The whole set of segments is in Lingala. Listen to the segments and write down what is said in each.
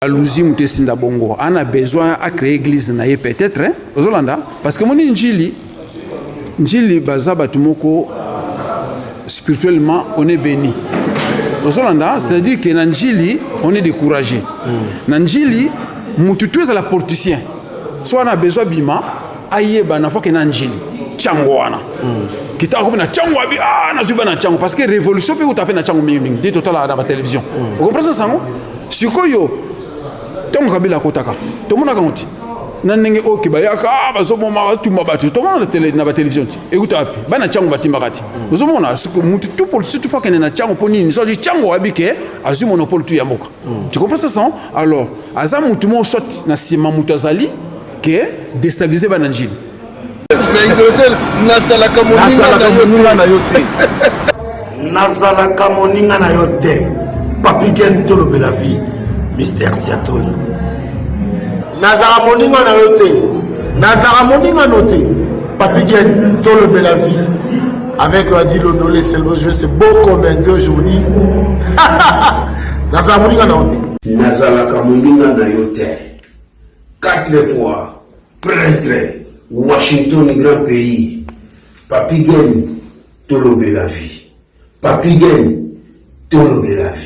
Aluzi Mutesinda Bongo, on a besoin à créer église naie peut-être, hein, aux Hollanda, parce que mon Njili baza batumoko spirituellement on est béni. Aux Hollanda, c'est-à-dire que Njili on est découragé. Njili mututu est la porticien. Soit on a besoin bima, aïe bana fois que Njili changwana. Kita ko na changwa bi na zuba na chango parce que révolution peut taper na chango mingi dit total dans la télévision. Vous comprenez ça non? Sikoyo Tongo kabila kotaka. Tomona kanoti. Nanenge okibayaka bazomoma batumba batu. Tomona télé na télévision. Écoute api. Bana chango batimba kati. Bazomona suko mutu tout pour surtout fois que na chango poni ni so di chango abike azu monopole tu yamboka. Tu comprends ça? Alors, aza mutu mo sot na sima mutazali que déstabiliser bananjili. Nazalaka moninga na yote. Papi Gen tolo la vie. Mystère Siatoli. Nazara moninga na yote. Nazara moninga noté. Papi Gen tolo la vie. Avec Adi Lodolé, c'est le jeu, c'est beau comme un deux jours. Nazara moninga na yote. Nazara moninga na yote. 4 fois, prêtre, Washington, grand pays. Papi Gen tolo la vie. Papi Gen tolo la vie.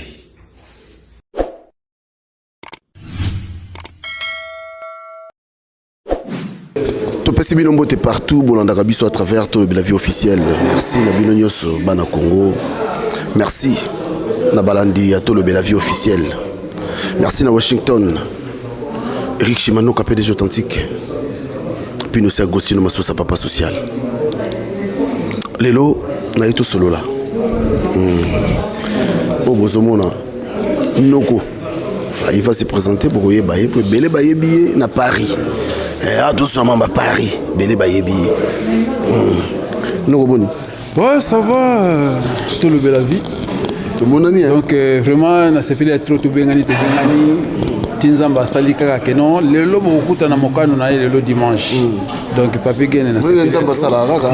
Merci Bilombo t'es partout, Bolanda Rabiso à travers la vie officielle. Merci Nabino Nyos Bana Congo. Merci Nabalandi à la vie officielle. Merci na Washington. Eric Chimano capé des authentiques. Puis nous sommes Agostino Massosa papa social. Lelo na tout solo là. Bon bozomona Noko. Il va se présenter pour Belé Bayebi na Paris. Tout ça à Paris, Belé Bayebi. Nous boni. Ouais, ça va, tout le bel vie. Tout mon ami. Donc vraiment, na se fait trop bengani te bengani. Tinzamba salika kenon. Le lobo okuta na mokano na le dimanche. Donc papi gene na se fait.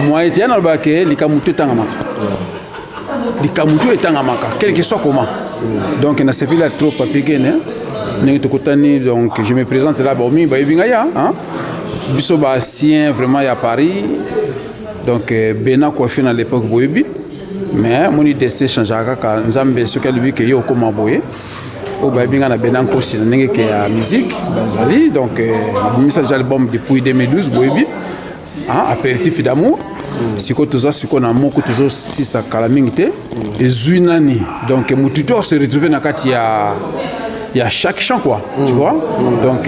Moi et tiana bake likamutu tangamaka. Likamutu etangamaka, quel que soit comment. Donc na se fait trop papi gene. Donc je me présente là, Bomi, Baïbingaya, hein? Bisoba Sien, vraiment, il y a Paris. Donc, Bena Kouafin à l'époque, Boébi. Mais mon idée, c'est changer quand Nzambe, ce qu'elle lui, qu'il y a au comment Boé. Au Baïbinga, Bena Kouafin, il y a la musique, Bazali. Donc, le message album depuis 2012, Boébi. Apéritif d'amour. Si tu as ce qu'on a beaucoup toujours si ça calamité et Zunani. Donc, mon tuteur se retrouve dans il y a chaque chant quoi, tu vois. Donc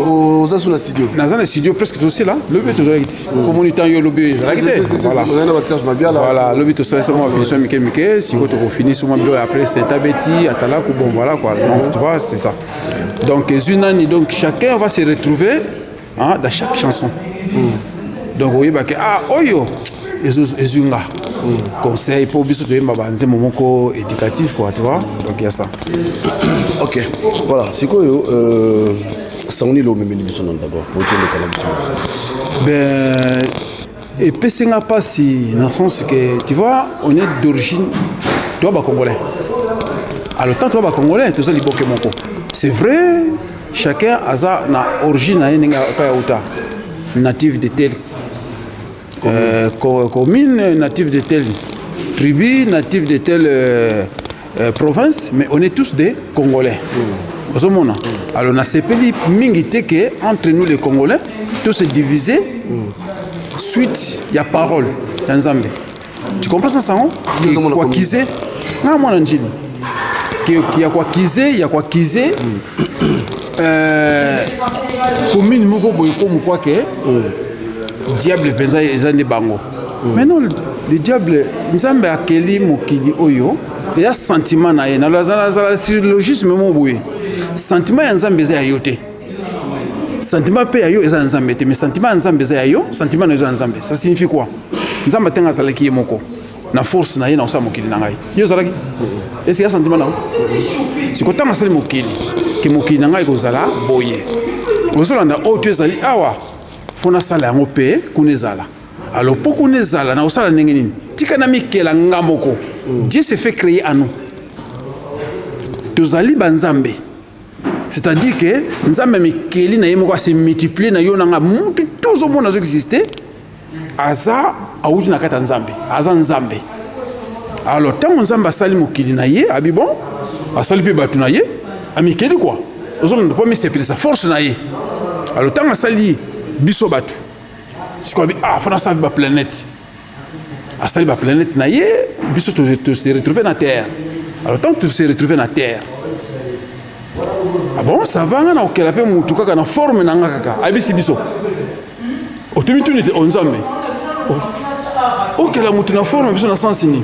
aux Asuna studio. Dans un studio presque aussi là, le but toujours ici. Comme on est en lobby, voilà, le but tout ça c'est moi finition Mike, si tu finis sur mon bureau après c'est Tabeti, Atala bon voilà quoi. Donc tu vois, c'est ça. Donc Zunani, donc chacun va se retrouver dans chaque chanson. Donc vous voyez que oyo ezunga. Conseil pour biso to yemba banze momoko éducatif quoi, tu vois. Donc il y a ça. OK. Voilà, c'est quoi ça on est là même biso d'abord pour que le cannabis. Ben et pesinga pas si dans le sens que tu vois, on est d'origine toi ba congolais. Alors tant toi ba congolais, tout ça liboke moko. C'est vrai, chacun a sa origine na yenga pa uta. Natif de tel commune, natif de telle tribu, natif de telle province, mais on est tous des Congolais. Alors, on a ces pays entre nous les Congolais, tous se divisés, suite, il y a parole dans Zambie. Tu comprends ça, ça? Il y a quoi kizé? Non, moi, il y a quoi kizé, il y a quoi kizé. Commune, Moko Boyko, quoi que. Diable penza ezande bango. Maintenant le diable nzambe akeli mokili oyo ya sentiment na ye na la syllogisme mo boye. Sentiment ya nzambe za yote. Sentiment pe ayo eza nzambe te mais sentiment ya nzambe za yo, sentiment na nzambe. Ça signifie quoi? Nzambe tenga zalaki moko na force na ye na osama mokili na ngai. Yo zalaki? Est-ce qu'il y a sentiment na? Si kota masali mokili ke mokili na ngai ko zala boye. Ozolanda o tu ezali awa. Fona sala yango pe kunezala. Alors pour kunezala na osala ndenge nini? Tika na mikela ngamboko. Dieu s'est fait créer à nous. Tozali banzambe. c'est-à-dire que nzambe mikeli na yemo kwa se multiplier na yo nanga mutu tous au monde exister aza auti na kata nzambe aza nzambe. Alors tant nzambe asali mokili na ye abi bon asali pe batu na ye amikeli quoi ozo ne pas me sa force na ye. Alors tant asali biso batu siko bi fona sa ba planète asali ba planète na ye biso to se retrouver na terre. Alors tant que tu se retrouver na terre bon ça va na okela pe mutu kaka na forme na ngaka abisi biso otumitu ni onzambe okela mutu na forme biso na sens ni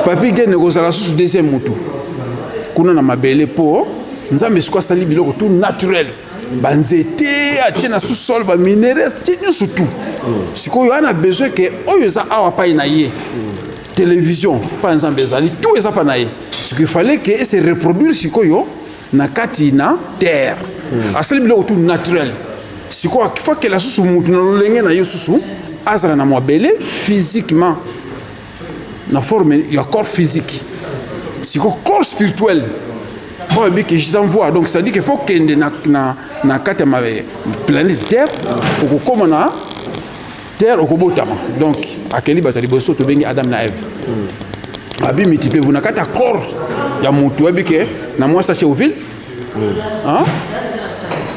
papi gene ko sala sous deuxième mutu kuna na mabele po nzambe siko sali biloko tout naturel banzete atina sous sol ba minéraux tinyo surtout siko yo ana besoin que oyo za awa pa na ye télévision pas nzambe zali tout ça pa na ye ce qu'il fallait que se reproduire siko yo na kati na terre asali biloko tout naturel siko faut que la susu mutu na lolenge na yo susu azala na mabele physiquement na forme ya corps physique siko corps spirituel bon bien que je t'envoie donc ça dit qu'il faut kende na kati ma planète terre au comme na terre au kobotama donc akeli batali boso to bengi Adam na Ève abi multiplier vous na kati corps ya mutu abi que na moi ça chez Oville hein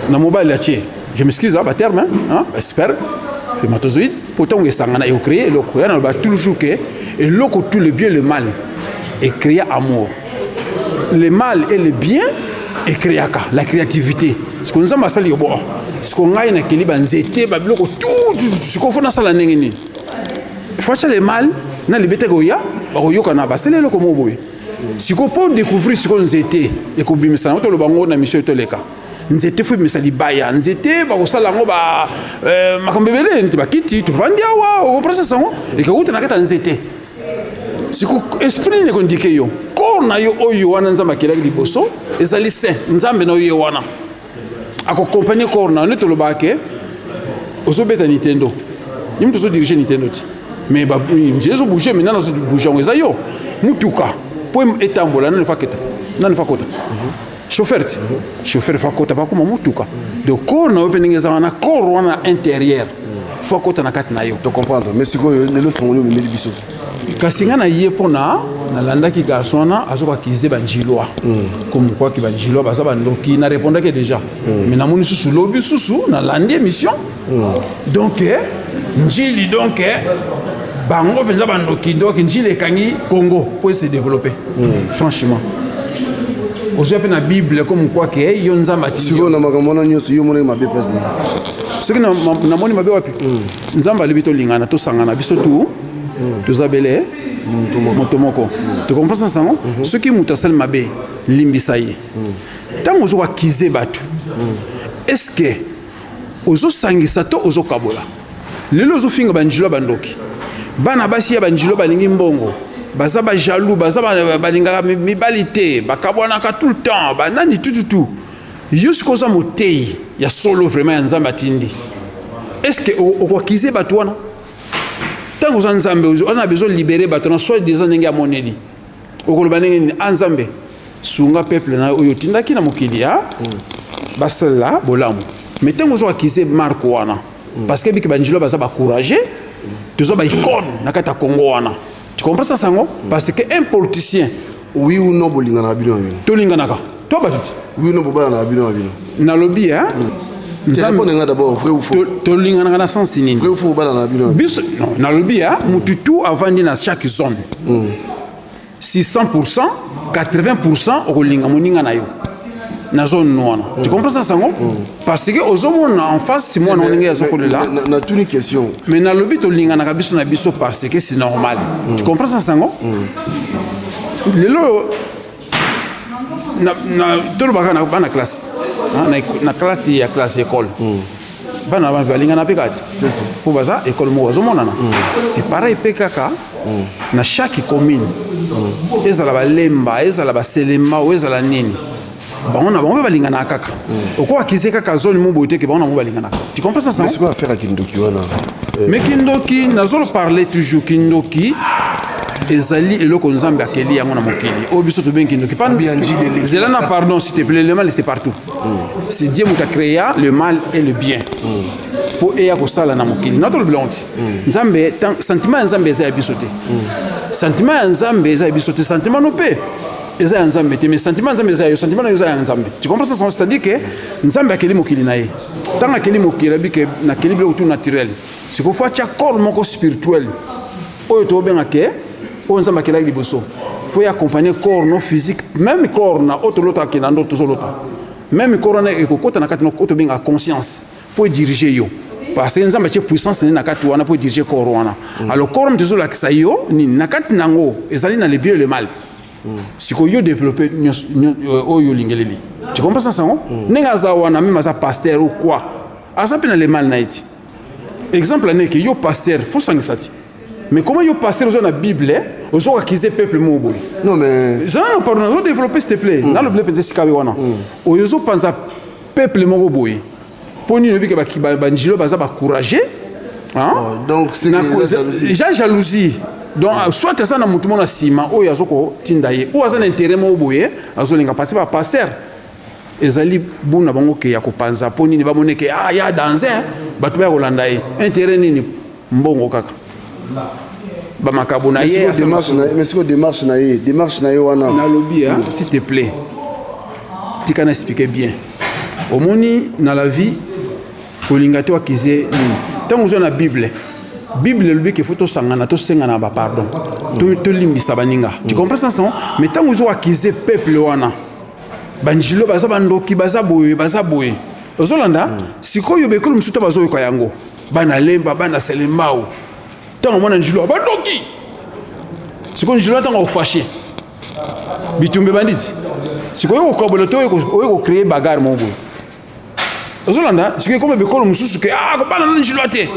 na mobile ya chez je m'excuse à terme hein j'espère spermatozoïde pourtant on sangana et créer le quoi na ba toujours que et loko tout le bien le mal est créé amour. Le mal et le bien est créé la créativité. Ce qu'on nous a massali bon, ce qu'on a na kili banzete ba loko tout ce qu'on fait na sala ngeni. Faut que le mal na libete goya ba yoka na basele loko mo boy. Si qu'on peut découvrir ce qu'on était et qu'on bimisa na to le bango na mission to leka. Nzete fu misali baya nzete ba kosala ngo ba makambebele nti bakiti to vandia wa o process ngo e ka uta na kata nzete. Siko esprit ne kondike yo ko na yo oyo wana nzamba kelaki liboso ezali saint nzambe na yo wana ako accompagner ko na ne to lobake ozo beta Nintendo yim to zo diriger Nintendo ti mais ba jezo bouger mais na zo bouger ngo ezayo mutuka po etambola na fa keta na fa kota chauffeur ti chauffeur fa kota ba kuma mutuka de ko na opening ezana ko wana intérieur fa kota na kati na yo to comprendre mais siko le leçon on le biso kasinga na ye pona na landaki garçon na azoka kize banjilwa comme quoi ki banjilwa baza bandoki na répondaki déjà mais na moni susu lobi susu na landi émission donc njili donc bango penza bandoki donc njili kangi Congo pour se développer franchement ozo pe na Bible comme quoi que yo nzamba ti siko na makamona nyoso yo mona mabe place na ce que na moni mabe wapi nzamba libito lingana to sangana biso tout tozabele motomoko tu comprends ça non ce qui mutasel mabe limbisa ye tango zo akize batu est-ce que ozo sangisa to ozo kabola lelo ozo finga banjilo bandoki bana basi ya banjilo balingi mbongo baza ba jaloux baza balinga mibalite bakabwana ka tout le temps banani tout yusko za motei ya solo vraiment ya nzamba tindi est-ce que okize batu wana tant que Nzambe on a besoin de libérer bateau soit des années à moneli okoloba ndenge Nzambe sunga peuple na oyo tindaki na mokili ya basala bolamu mais tant que akize marque wana parce que biki banjilo baza ba courage tozo ba icône na kata Congo wana tu comprends ça sango parce que un politicien oui ou non bolinga na bino to lingana ka to batiti oui ou non boba na bino na lobby hein Nzambe d'abord vrai ou faux to lingana na sens nini vrai ou faux bala na bino bis non na lobby hein mututu avant na chaque zone si 100% 80% au linga moninga na yo na zone noana tu comprends ça sango parce que ozomona en face si moi on ninga zoko là na toute une question mais na lobby to linga na biso na biso parce que c'est normal tu comprends ça sango lelo na tolo baka na classe na classe ya classe école bana ba balinga na pekati pour baza école mo zomonana c'est pareil pekaka na chaque commune ezala ba lemba ezala ba selema ezala nini bango na bango balinga na kaka oko akize kaka zone mo bote ke bango na balinga na tu comprends ça c'est quoi faire avec Kindoki wana mais Kindoki nazolo parler toujours Kindoki ezali eloko nzambe akeli yango na mokili o biso to benki ndoki pas zela na pardon s'il te plaît, le mal c'est partout. Si Dieu m'a créé le mal et le bien pour eya ko sala na mokili notre blonde nzambe sentiment nzambe eza biso te sentiment nzambe eza biso te sentiment no pe eza nzambe te mais sentiment nzambe eza yo sentiment no eza nzambe. Tu comprends ça? C'est-à-dire que nzambe akeli mokili na ye tant akeli mokili bike na keli bilo tout naturel c'est qu'on fait corps moko spirituel oyo to benga ke o nzamba kela liboso faut accompagner corps non physique même corps na auto lota ke na ndo to lota même corps na ekokota na kati no to benga conscience pour diriger yo parce que nzamba che puissance na kati wana pour diriger corps wana alors corps mtezo la kisayo ni na kati nango ezali na le bien et le mal si ko yo développer oyo lingeleli. Tu comprends ça? Nenga za wana même za pasteur ou quoi asa pena le mal na iti exemple n'est que yo pasteur faut sangisati. Mais comment yo pasteur dans la Bible aux gens acquiser peuple mobo? Non mais ça pardon, nous développer s'il te plaît. Dans le blé peut si kabe wana. Aux yo pensa peuple mobo boy. Poni no bika ba banjilo baza ba courager. Hein? Donc c'est déjà jalousie. Donc soit ça na mutu mona sima o yazoko tindaye. Ou azana intérêt mobo boy, azolinga passer ba pasteur. Ezali buna bango ke ya kopanza poni ni ba moneke ah ya danser batu ba kolanda ye. Intérêt nini mbongo kaka. Ba makabo na ye mais c'est quoi démarche na ye wana na lobby s'il te plaît. Tu can expliquer bien. Au moni na la vie polingato akize nini. Tant que na Bible le but que faut to sangana to sengana ba pardon. To limbisa baninga. Tu comprends ça? Mais tant que akize peuple wana banjilo baza bandoki baza boye ozolanda sikoyo bekolo musuta bazo ko yango bana lemba bana selembao tant mona njilo bandoki sikoyo njilo tant ofashe bitumbe banditi sikoyo ko boloto ko créer bagarre mo boye ozolanda sikoyo comme bekolo mususu ke ko bana njilo te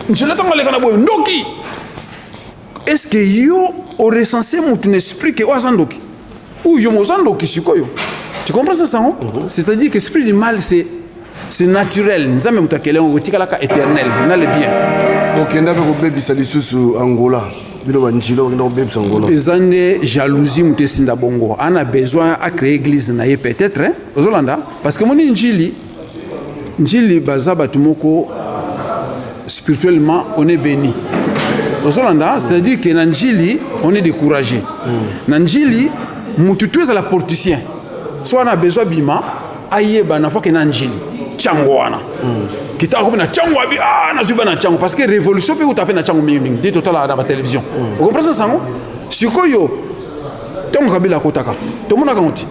njilo tant le kana boye ndoki est-ce que yo au recensé mon esprit que wazandoki ou yo mozandoki sikoyo. Tu comprends ça? C'est-à-dire que l'esprit du mal, c'est naturel. Nous avons un éternel. On a le bien. Donc, il y a un bébé qui Angola. Les années jalousie, on a besoin de créer l'église. Peut-être, parce que mon Njili, spirituellement, on est béni. C'est-à-dire que Njili, on est découragé. Njili, tout est à la porticien. Soit on a besoin bima ayeba na fois que na njili chango wana kita ko na chango abi na zuba na chango parce que révolution peut taper na chango mingi dit total na la télévision vous comprenez ça? Sikoyo tongo kabila kotaka to mona kanti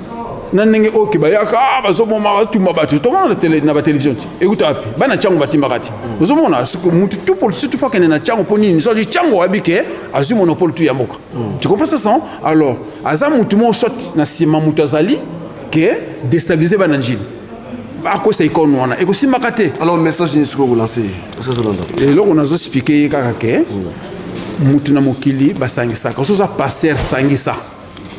na ndenge okiba yaka bazomo ma tumba batu to mona na la télévision écoute api bana chango batimba kati vous mona siko mutu tout pour surtout fois que na chango poni ni so di chango abi ke azu monopole tu yamboka. Tu comprends ça? Alors aza mutu mo sot na sima mutazali que déstabiliser bananjili à quoi c'est icône wana et aussi makate. Alors message ni siko vous lancer parce que zolanda et là on a expliqué kaka ke mutu na mokili basangisa ko so passer sangisa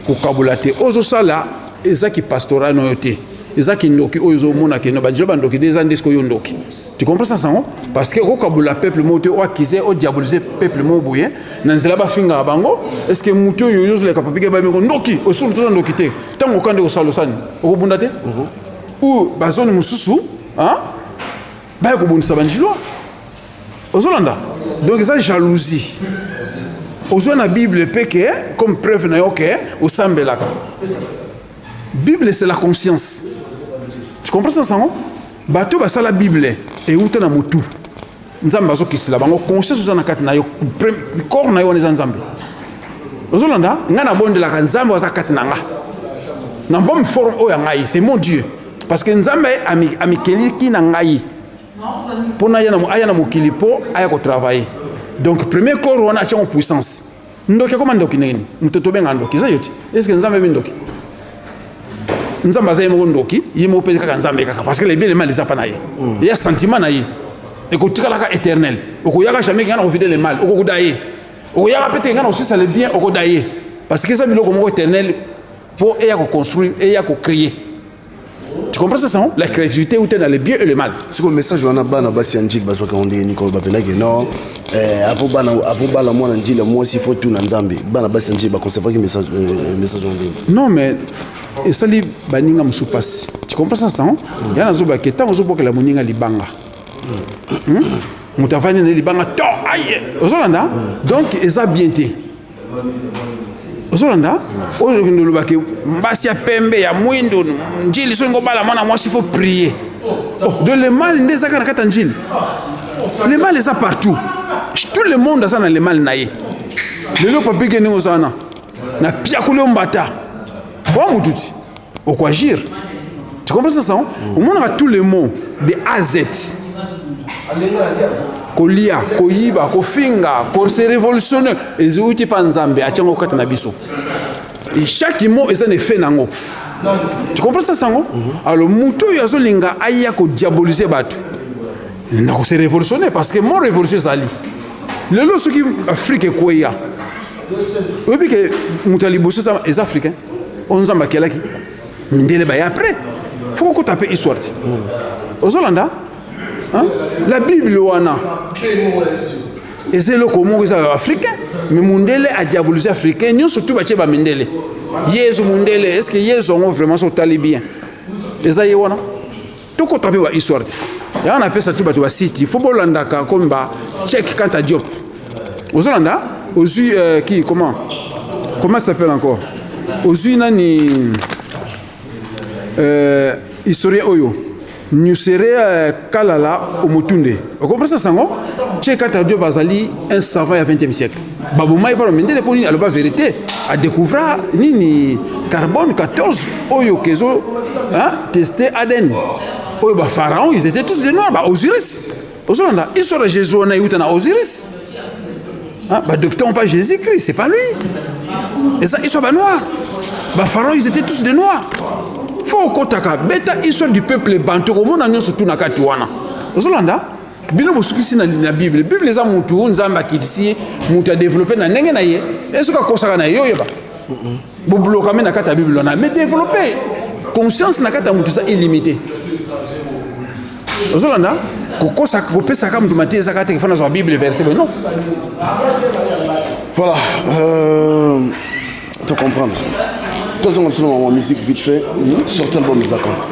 ko kabulate ozo sala ezaki pastoral no yote ezaki ndoki ozo mona ke no banjilo bandoki des ans disco yondoki. Tu comprends ça? Parce que ko kabula peuple moto o akize o diaboliser peuple mo boye nanzela ba finga bango est-ce que mutu yoyo le kapapike ba mengo ndoki o sulu to ndoki te tango kande o salo sani o bunda te ou bazoni mususu ba ko bundisa banjilo ozolanda. Donc ça jalousie ozo na Bible peke comme preuve na yo ke o sambelaka. Bible c'est la conscience. Tu comprends ça? Bato basa la Bible et outa na mutu nzambe bazo kisila bango conscience za na kati na yo corps na yo ne nzambe ozolanda ngana bonde la nzambe za kati na nga na bonne forme o ya ngai c'est mon Dieu parce que nzambe amikeli ki na ngai pona yana mokili po aya ko travailler. Donc premier corps on a en puissance ndoki comment ndoki nini mtoto benga ndoki za yote est-ce que nzambe ndoki nzamba za yemo ndoki yemo pe kaka nzambe kaka parce que les bien les mal les apa na ye il y a sentiment na ye et ko tikala ka éternel o ko yaka jamais ngana revider le mal o ko daye o yaka peut-être ngana aussi ça le bien o ko daye parce que ça biloko moko éternel pour e ya ko construire e ya ko créer Tu comprends ça? La créativité où tu es dans le bien et le mal. C'est comme message on a bana basi anjik bazo ka onde Nicole Babena que non avant bala moi njila moi s'il faut tout na Nzambe bana basi anjik ba conserver message on. Non mais et ça li baninga musupasi. Tu comprends ça? Yana zo ba keta on zo boka la moninga libanga. Mutafani ne libanga to aye. Ozolanda donc eza bienté. Ozolanda ozo kinduluba ke mbasi ya pembe ya mwindo njili so ngobala mwana moi s'il faut prier. Oh, de le mal ndeza kana kata njili. Le mal est ça partout. Tout le monde a ça dans le mal naye. Lelo papike ni ozana. Na pia kule mbata. Wa mututi. Au quoi agir. Tu comprends ça? Au monde a tous les mots de A à Z. Kolia, koyiba, kofinga, ko se révolutionner. Ezuti pa Nzambe achango kata na biso. Et chaque mot est un effet nango. Tu comprends ça sango? Alors mutu yazolinga aya ko diaboliser batu. Na ko se révolutionner parce que mon révolution sali. Lelo soki Afrique koya. Oui que mutaliboso ça les africains. On Nzamba kelaki. Ndele ba après. Faut qu'on tape histoire. Aux Hollanda hein? La Bible wana. Et c'est le comment les africains mais Mundele a diabolisé africain nous surtout ba cheba Mundele. Yesu Mundele est-ce que Yesu ont vraiment so talibien? Les aïe wana. Tout qu'on tape ba histoire. Et on appelle ça tout ba city. Faut bolanda ka comme ba check Kanta Diop. Aux Hollanda, aux qui comment ça s'appelle encore? Aux nani historien oyo nous serait Kalala au Mutunde. Vous comprenez ça sango? Chez Kata Diop bazali un savant du 20e siècle. Babouma ibaro mendele poni aloba vérité a découvert nini carbone 14 oyo kezo hein testé Aden. Oyo ba pharaon ils étaient tous des noirs ba Osiris. Ozolanda ils sont Jésus on a eu na Osiris. Hein ba adoptons pas Jésus-Christ, c'est pas lui. Et ça ils sont ba noirs. Ba pharaon ils étaient tous des noirs. Faut kotaka beta histoire du peuple bantu ko mona nyoso tuna kati wana. Ozolanda bino bosukisi na Bible. Bible za mutu Nzamba kitisi mutu a développer na ndenge na ye. Est-ce que kosaka na yo yeba? Bo bloka me na kata Bible na mais développer conscience na kata mutu ça illimité. Ozolanda kokosa kopesa ka mutu maté za kata kifana za Bible verset non. Voilà te comprendre. Tous on absolument en musique vite fait. Sortez l'album des accords.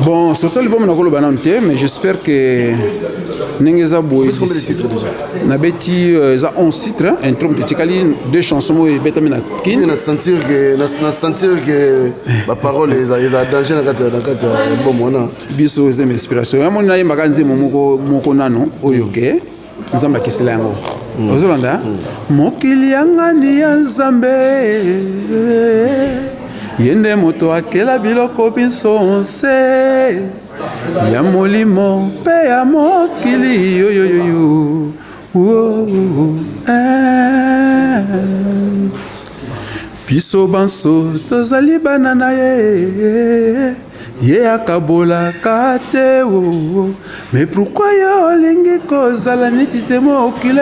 Bon, sortez l'album na koloba nanté mais j'espère que Nengeza Boy. Combien de titres déjà? Nabeti za 11 titres, un trompe tikali deux chansons et beta mena kin. Na sentir que la parole est danger na kata album wana. Biso eza inspiration. Amoni na yemba kanzi moko nano oyoke. Nzamba kisela yango. Ozolanda mokili yanga ni ya Nzambe. Yende moto akela biloko biso se ya molimo pe ya mokili yo biso banso tozali bana na ye akabola kate mais pourquoi yo lingi kozala neti te mokili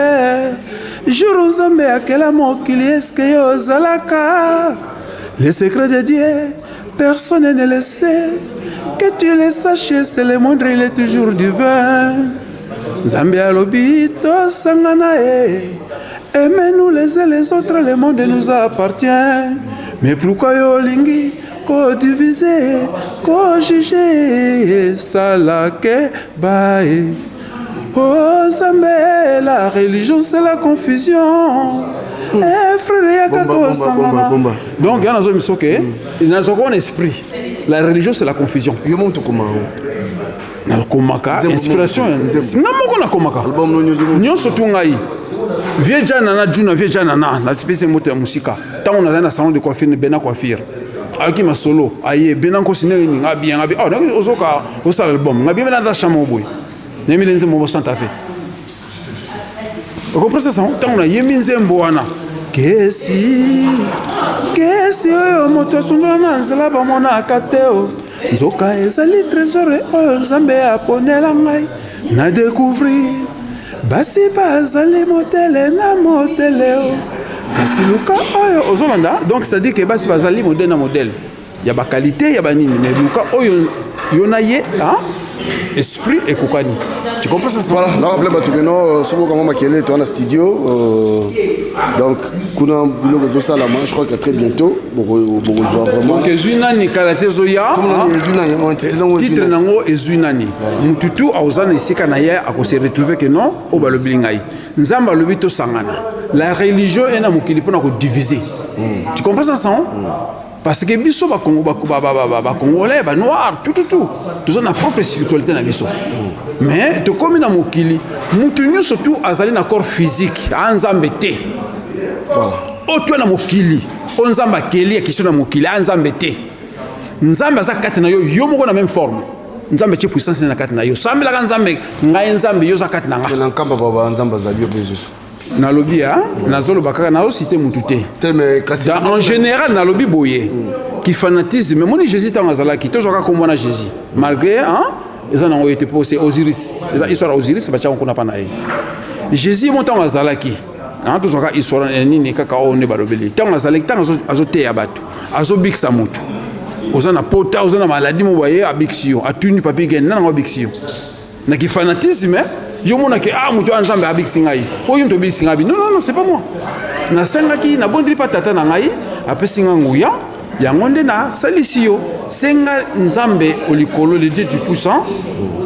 jour Nzambe akela mokili est-ce que yo zalaka? Les secrets de Dieu, personne ne le sait. Que tu le saches, c'est le moindre, il est toujours du vin. Nzambe alobi to sangana aimez-nous les uns les autres, le monde nous appartient. Mais pourquoi yo lingi ko diviser, ko juger, salake bae. Oh Nzambe, la religion c'est la confusion. Frère, donc, il y a un esprit. La religion, c'est la confusion. Il y a un inspiration. Vous comprenez ça? Tant on a yeminze mboana. Kesi oyo moto sundola na nzela ba mona kateo. Nzoka ezali trésor oyo Nzambe aponela ngai. Na découvrir basi bazali modèle na modèle. Kasi luka oyo ozolanda donc c'est-à-dire que basi bazali modèle na modèle. Ya ba qualité ya ba nini mais luka oyo yonaye, hein? Esprit et kokani. Tu comprends ça? Voilà, on a rappelé Batukeno, Sobo Kamama Kele est en studio. Donc, Kuna Bilo Salama, je crois que très bientôt, Bogozoa vraiment. Donc, Zunani Kalate Zoya, titre Nango et Zunani. Mututu, Auzan et Sekanaya, à se retrouver que non, au Balobilingaï. Nzamba Lobito Sangana. La religion est un mot pour nous diviser. Tu comprends ça? Parce que biso ba Congo ba congolais ba noir tout ça na propre spiritualité na biso mais to comme na mokili mutu nyo surtout azali na corps physique anzambe te voilà o to na mokili o nzamba keli ya kiso na mokili anzambe te nzambe za kati na yo moko na même forme nzambe che puissance na kati na yo sambela ka nzambe ngai nzambe yo za kati na nga na nkamba baba nzamba za bio bezusu na lobby nazolo bakaka na cité mututé en général na lobby boye qui fanatisme moni Jésus tant azalaki tozoka kombona Jésus malgré ils en ont été posé Osiris ils sont Osiris ba tchako na pana Jésus montant azalaki tozoka isora nini kaka one balobeli tant azalaki tant azote ya bato azobiksa mutu ozana pota ozana maladie mo boye abixio atuni papi gen na ngobixio na qui fanatisme yo mona ke mutu anzambe abiksi ngai oyo to biksi ngai non c'est pas moi na senga ki na bondri pa tata na ngai apesinga nguya yango nde na salisio senga nzambe olikolo le Dieu tout-puissant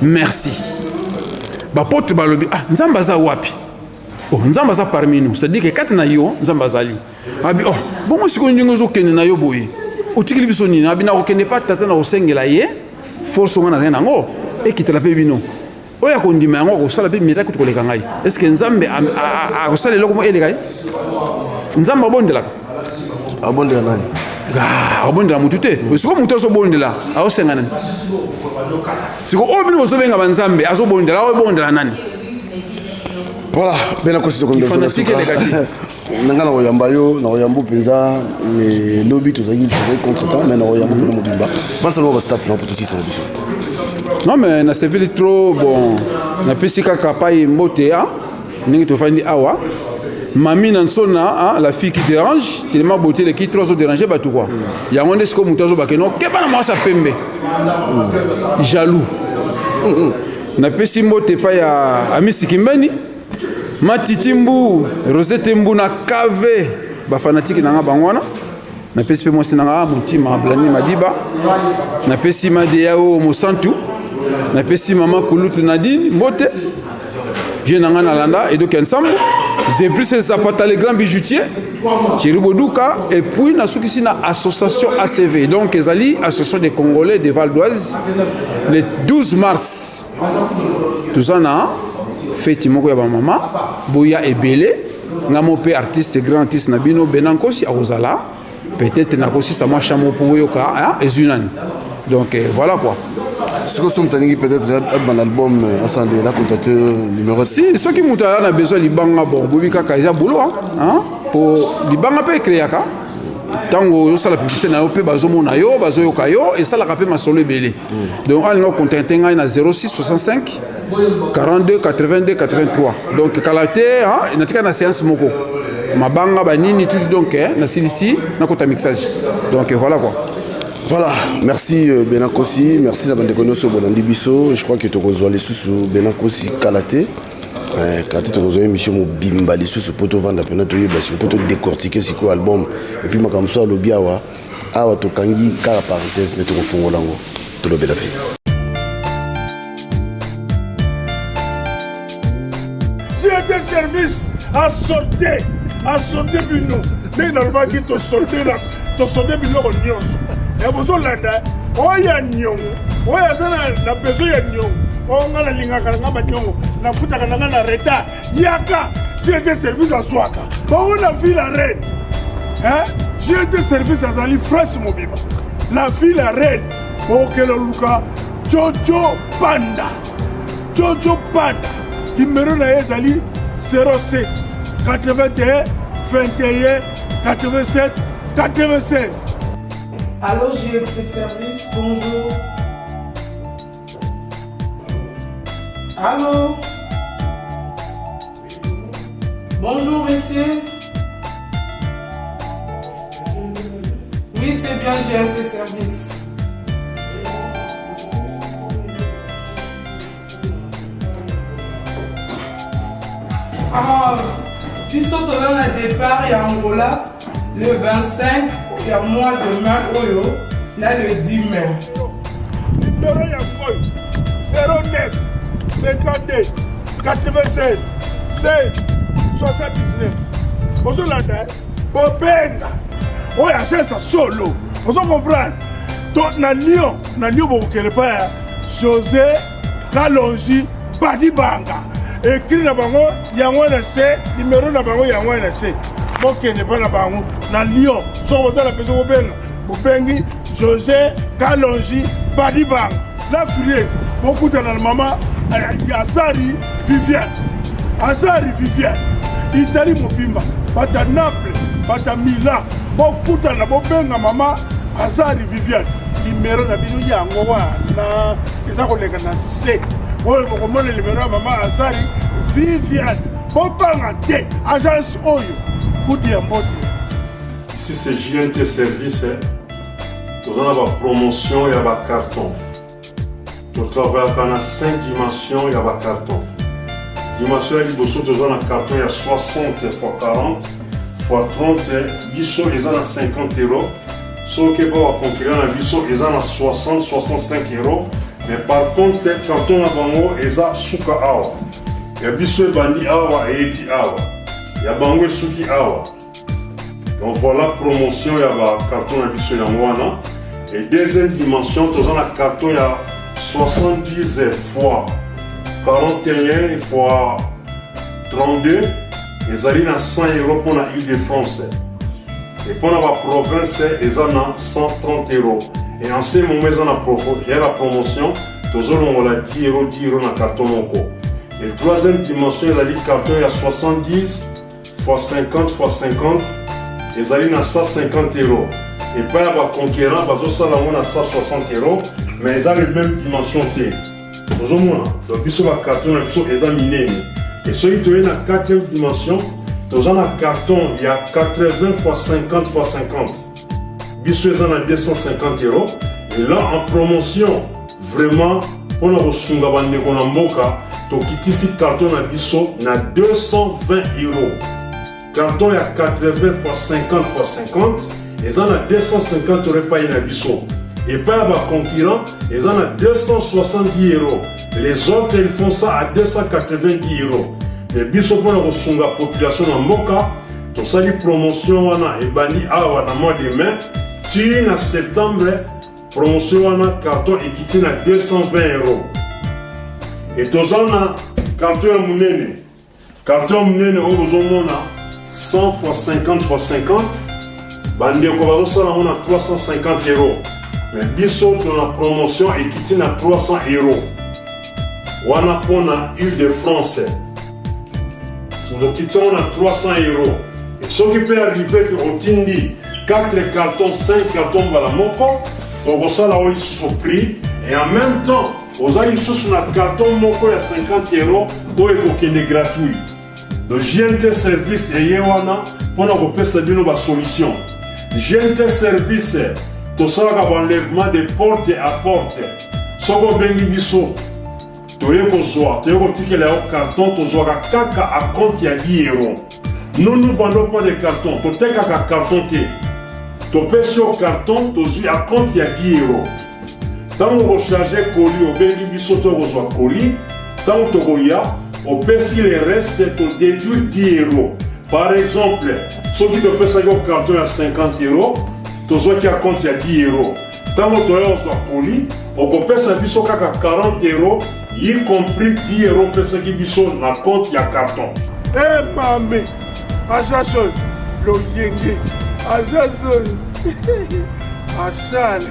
merci ba pote balobi nzamba za wapi nzamba za parmi nous c'est-à-dire que kati na yo nzamba zali abi bongo siko ndingo zo kende na yo boye otikili biso nini abi na ko kende pa tata na osengela ye force ngana za nango ekitela pe bino oya kondima yango kosala pe miracle to koleka ngai est-ce que nzambe akosala eloko mo eleka nzambe abondelaka abondela nani abondela mutu te siko mutu azobondela aosenga nani siko oyo bino bozobenga banzambe azobondela aobondela nani voilà bena kosito nanga na koyamba yo na koyamba mpenza lobi tozali contre temps mais na koyamba mpena modimba pansaloma bastaff na po tosisa na biso. Non mais na sepeli trop bon na pesika kapai mbote ningi to fandi awa mami nansona la fille qui dérange tellement beauté les qui trop déranger ba tout quoi yango ndesko mutazo bakeno keba na mwasa pembe jaloux na pesi mbote pa ya amisi kimbeni matitimbu rosette mbu na kave ba fanatique na nga bangwana na pesi pe mwasi na nga mutima blani madiba na pesi madeyao mosantu na pesi maman Kulutu Nadine Mbote vient na ngana landa et donc ensemble j'ai pris ces zapata les grands bijoutiers Chiribodouka et puis na sukisi na association ACV donc ezali association des Congolais de Val d'Oise le 12 mars tout ça na fête moko ya ba maman boya ebele ngamo pe artiste grand artiste na bino benankosi akozala peut-être na kosi sa moi chamo pour yoka ezunani donc voilà quoi. Ce que nous avons peut-être un album assemblé là contacteur numéro. Si ceux qui m'ont a besoin de banga bon bobika kaisa boulot pour di banga pe créer ka tango yo sala publicité na yo pe bazomona yo bazoyoka yo et ça la rapé ma solo belé donc on a contacté ngai na 06 65 42 82 83 donc kalaté na tika na séance moko mabanga banini tout donc na silisi na kota mixage donc voilà quoi. Voilà, merci Benakosi, merci à Bandekonoso Bolandi Bisso. Je crois que tu reçois les sous Benakosi Kalaté. Kalaté, tu reçois l'émission Bimba, les sous pour te vendre à peine, pour te décortiquer ce qu'est l'album. Et puis, comme ça, le biawa, awa to kangi, car parenthèse, mais tu refonds au lango. Tu le bénéficie. J'ai des services à sauter Bino. Mais normalement, qui te sauter Bino en Nyons. Et vous avez oya nyongo oya na besoin ya nyongo on a linga kana nyongo na futa kana na reta yaka j'ai des services à Zwaka on a vu la reine j'ai des services à Zali fresh mobiba la ville la reine okelo luka Jojo Panda numéro na Zali 07 81 21 87 96. Allô, j'ai des services, bonjour. Allô? Bonjour, monsieur. Oui, c'est bien, j'ai des services. Puis surtout dans le départ, il y a Angola, le 25, il y a mois de mai, là le 10 mai. Numéro ya Foy 09 52 96 16 79. Ozolanda Bobenga. Oh ya cherche solo. Vous comprenez? Donc na Lyon beaucoup kele pa José Kalonji Badibanga. Écrit na bango yango na C, numéro na bango yango na C. Bokende pa na bango na Lyon. So vous la personne Bobenga. Bobengi José Kalonji Badibanga. La fille, beaucoup de la maman, Azari Viviane. Azari Viviane. Italie Mopimba. Bata Naples, Bata Milan. Beaucoup de la Bobenga maman, Azari Viviane. Numéro na bino yango wana. Eza kolega na C. Oyo bokomona numéro ya maman Azari Viviane. Bopanga te. Agence Oyo. Kudi ya mbote. Ici c'est JNT Service. Nous avons la promotion et la carton. Nous travaillons dans 5 dimensions et la carton. Dimension est libre, nous avons un carton, il y a 60 x 40 x 30, biso ils ont 50 €. Ce qui est pour la concurrence, biso ils ont 60-65 €. Mais par contre, carton à bango, ils ont souka awa. Il y a biso bandi awa et eti awa. Il y a bango souki awa. Donc voilà, promotion, il y a la carton à biso yangoana. Et deuxième dimension, nous avons un carton, il y a 70 x 41 x 32. Ils arrivent à 100 € pour la Île-de-France. Et pour la province, ils ont 130 €. Et en ce moment, il y a la promotion. Nous avons 10 € dans le carton. Et troisième dimension, il y a le carton, il y a 70 x 50 x 50. Ils arrivent à 150 €. Et pas les conquérants, ils ont 160 €, mais ils ont les mêmes dimensions. Nous avons un carton, ils ont miné. Et celui qui est dans la 4e dimension, nous avons un carton, il y a 80 x 50 x 50. Ils ont 250 €. Et là, en promotion, vraiment, on a reçu un carton à biso, on a 220 €. Carton, il y a 80 x 50 x 50. Ils en ont 250 € payés dans biso. Et pas les concurrents, ils en ont 270 €. Les autres, ils font ça à 290 €. Les biso pour la population en Moka, tout ça, les promotions, et bani awa dans mois de mai, tu en septembre, promotion, carton et qui tient à 220 €. Et tout ça, carton à mounene. Carton à mounene, on a 100 x 50 x 50. Bande on a 350 €. Mais biso dans la promotion et qui tient à 300 €. On a pour la Île-de-France. Donc on a 300 €. Et ce qui peut arriver qu'on tindi 4 cartons, 5 cartons dans la moko, donc ça là on est sous prix. Et en même temps, on a sur un carton moko à 50 € pour être gratuit. Donc JNT Service et Yewana pour nous repérer une solution. JNT Service, tout ça va enlèvement de porte à porte. Ce qu'on a biso, tu es que le carton, tu as kaka à compte il y a 10 €. Nous ne vendons pas de carton, tu as kaka carton. Tu payes sur carton, tu as à compte il y a 10 €. Quand on recharge colis, on bengi biso to reçoit colis. Quand tu as on paye si les restes, tu déduis 10 €. Par exemple, ceux qui te paient ça au carton à 50 €, tu as qui à compte il y a 10 €. Quand tu as colis, on paye ça biso à 40 €, y compris 10 € pour ce qui biso na compte il y a carton. Eh mamé, Ajason, le yenge, Ajason, Achale.